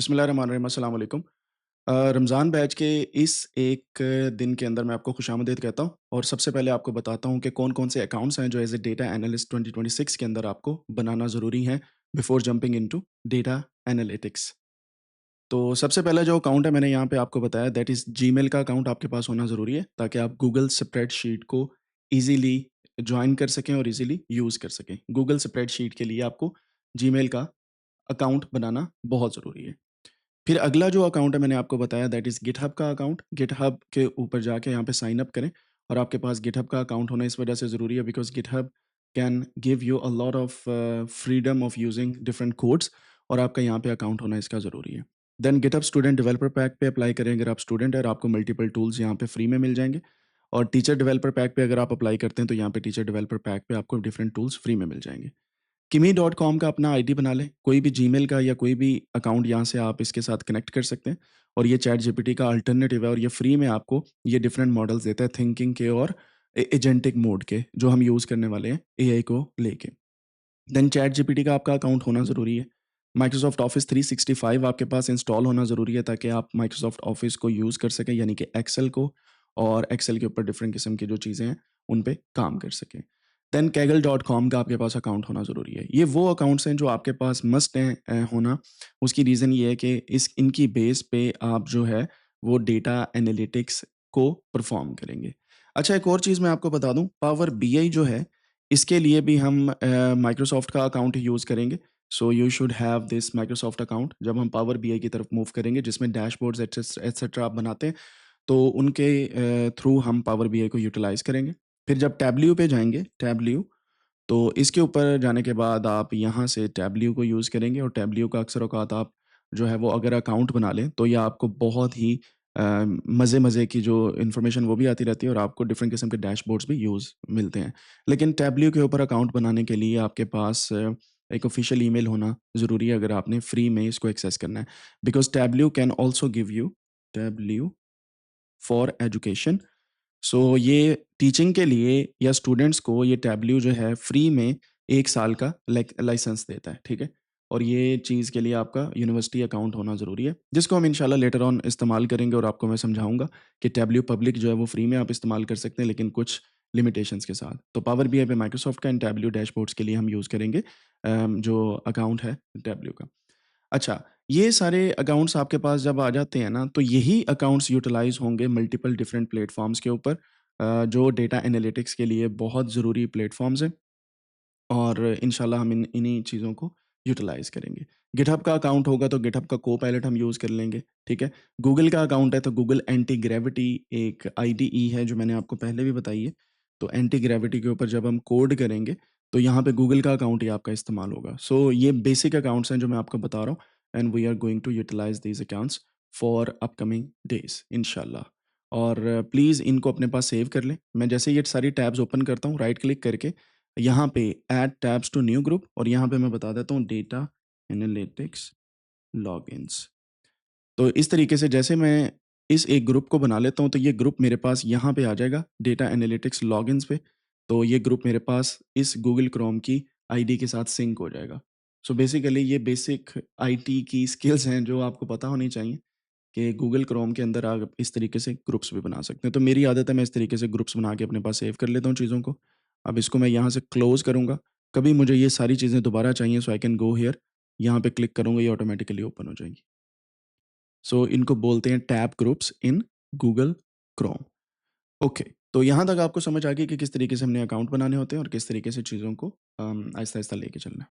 बिस्मिल्लाहिर्रहमानिर्रहीम, अस्सलाम वालेकुम। रमज़ान बैच के इस एक दिन के अंदर मैं आपको खुशामदीद कहता हूँ और सबसे पहले आपको बताता हूँ कि कौन-कौन से अकाउंट्स हैं जो एज़ अ डेटा एनालिस्ट 2026 के अंदर आपको बनाना ज़रूरी है before jumping into data analytics. तो सबसे पहला जो अकाउंट है मैंने यहाँ पे आपको बताया दैट इज़ जीमेल का अकाउंट आपके पास होना ज़रूरी है ताकि आप गूगल स्प्रेडशीट को ईज़िली जॉइन कर सकें और ईज़िली यूज़ कर सकें। गूगल स्प्रेडशीट के लिए आपको जीमेल का अकाउंट बनाना बहुत ज़रूरी है। फिर अगला जो अकाउंट है मैंने आपको बताया दैट इज़ गिटहब का अकाउंट। गिटहब के ऊपर जाके यहाँ पे साइन अप करें और आपके पास गिटहब का अकाउंट होना इस वजह से ज़रूरी है because GitHub can give you a lot of freedom of using different codes और आपका यहाँ पे अकाउंट होना इसका ज़रूरी है। Then GitHub student developer pack पे अप्लाई करें अगर आप स्टूडेंट हैं और आपको मल्टीपल टूल्स यहाँ पे फ्री में मिल जाएँगे और टीचर डेवलपर पैक पे अगर आप अप्लाई करते हैं तो यहाँ पे टीचर डेवलपर पैक पे आपको डिफरेंट टूल्स फ्री में मिल जाएँगे। किमी डॉट कॉम का अपना आईडी बना लें। कोई भी जीमेल का या कोई भी अकाउंट यहाँ से आप इसके साथ कनेक्ट कर सकते हैं और ये चैट जीपीटी का अल्टरनेटिव है और ये फ्री में आपको ये डिफरेंट मॉडल्स देता है थिंकिंग के और एजेंटिक मोड के जो हम यूज़ करने वाले हैं एआई को लेके। देन चैट जीपीटी का आपका अकाउंट होना ज़रूरी है। माइक्रोसॉफ्ट ऑफिस 365 आपके पास इंस्टॉल होना ज़रूरी है ताकि आप माइक्रोसॉफ्ट ऑफिस को यूज़ कर सकें यानी कि एक्सेल को और एक्सेल के ऊपर डिफरेंट किस्म की जो चीज़ें हैं, उन पे काम कर सकें। देन kaggle.com का आपके पास अकाउंट होना ज़रूरी है। ये वो अकाउंट्स हैं जो आपके पास मस्ट हैं होना। उसकी रीज़न ये है कि इस इनकी बेस पे आप जो है वो डेटा एनालिटिक्स को परफ़ॉर्म करेंगे। अच्छा एक और चीज़ मैं आपको बता दूँ, पावर बीआई जो है इसके लिए भी हम माइक्रोसॉफ्ट का अकाउंट ही यूज़ करेंगे। So you should have this Microsoft account जब हम पावर बीआई की तरफ मूव करेंगे जिसमें डैशबोर्ड्स एटसेट्रा आप बनाते हैं, तो उनके थ्रू हम पावर बीआई को यूटिलाइज़ करेंगे। फिर जब टैब्ल्यू पे जाएँगे, टैब्ल्यू, तो इसके ऊपर जाने के बाद आप यहाँ से टैब्ल्यू को यूज़ करेंगे और टैब्ल्यू का अक्सर औक़ात आप जो है वो अगर अकाउंट बना लें, तो ये आपको बहुत ही मज़े-मज़े की जो इन्फॉर्मेशन वो भी आती रहती है और आपको डिफरेंट किस्म के डैशबोर्ड्स भी यूज़ मिलते हैं। लेकिन टैब्ल्यू के ऊपर अकाउंट बनाने के लिए आपके पास एक ऑफ़िशियल ईमेल होना ज़रूरी है अगर आपने फ्री में इसको एक्सेस करना है। Because Tableau can also give you Tableau for education. So ये टीचिंग के लिए या स्टूडेंट्स को ये टैब्ल्यू जो है फ्री में 1 साल का लाइसेंस देता है, ठीक है? और ये चीज़ के लिए आपका यूनिवर्सिटी अकाउंट होना ज़रूरी है, जिसको हम इंशाल्लाह लेटर ऑन इस्तेमाल करेंगे और आपको मैं समझाऊँगा कि टैब्ल्यू पब्लिक जो है वो फ्री में आप इस्तेमाल कर सकते हैं लेकिन कुछ लिमिटेशंस के साथ। तो पावर बीआई पे माइक्रोसॉफ्ट का एंड टैब्ल्यू डैशबोर्ड्स के लिए हम यूज़ करेंगे जो अकाउंट है टैब्ल्यू का। अच्छा, ये सारे अकाउंट्स आपके पास जब आ जाते हैं ना, तो यही अकाउंट्स यूटिलाइज़ होंगे मल्टीपल डिफरेंट प्लेटफ़ॉर्म्स के ऊपर जो डेटा एनालिटिक्स के लिए बहुत ज़रूरी प्लेटफ़ॉर्म्स हैं और इंशाल्लाह हम इन्हीं चीज़ों को यूटिलाइज़ करेंगे। गिटहब का अकाउंट होगा तो गिटहब का को-पायलट हम यूज़ कर लेंगे, ठीक है? गूगल का अकाउंट है तो गूगल एंटी ग्रेविटी एक आईडीई है जो मैंने आपको पहले भी बताई है। तो एंटी ग्रेविटी के ऊपर जब हम कोड करेंगे, तो यहाँ पे गूगल का अकाउंट ही आपका इस्तेमाल होगा। सो ये बेसिक अकाउंट्स हैं जो मैं आपको बता रहा हूँ and we are going to utilise these accounts for upcoming days इंशाल्लाह। और प्लीज़ इनको अपने पास सेव कर लें। मैं जैसे ये सारी टैब्स ओपन करता हूँ, राइट क्लिक करके यहाँ पे add tabs to new group और यहाँ पे मैं बता देता हूँ डेटा एनालिटिक्स लॉगिन्स। तो इस तरीके से जैसे मैं इस एक ग्रुप को बना लेता हूँ, तो ये ग्रुप मेरे पास यहाँ पे आ जाएगा डेटा एनालिटिक्स लॉगिन्स पे। तो ये ग्रुप मेरे पास इस गूगल क्रोम की आईडी के साथ सिंक हो जाएगा। सो बेसिकली ये बेसिक आईटी की स्किल्स हैं जो आपको पता होनी चाहिए कि गूगल क्रोम के अंदर आप इस तरीके से ग्रुप्स भी बना सकते हैं। तो मेरी आदत है मैं इस तरीके से ग्रुप्स बना के अपने पास सेव कर लेता हूँ चीज़ों को। अब इसको मैं यहाँ से क्लोज़ करूँगा। कभी मुझे ये सारी चीज़ें दोबारा चाहिए सो आई कैन गो हियर, यहाँ पे क्लिक करूँगा ये ऑटोमैटिकली ओपन हो जाएँगी। सो इनको बोलते हैं tab groups in Google Chrome. Okay, तो यहाँ तक आपको समझ आ गई कि किस तरीके से हमने अकाउंट बनाने होते हैं और किस तरीके से चीज़ों को आहिस्ता-आहिस्ता लेके चलना है।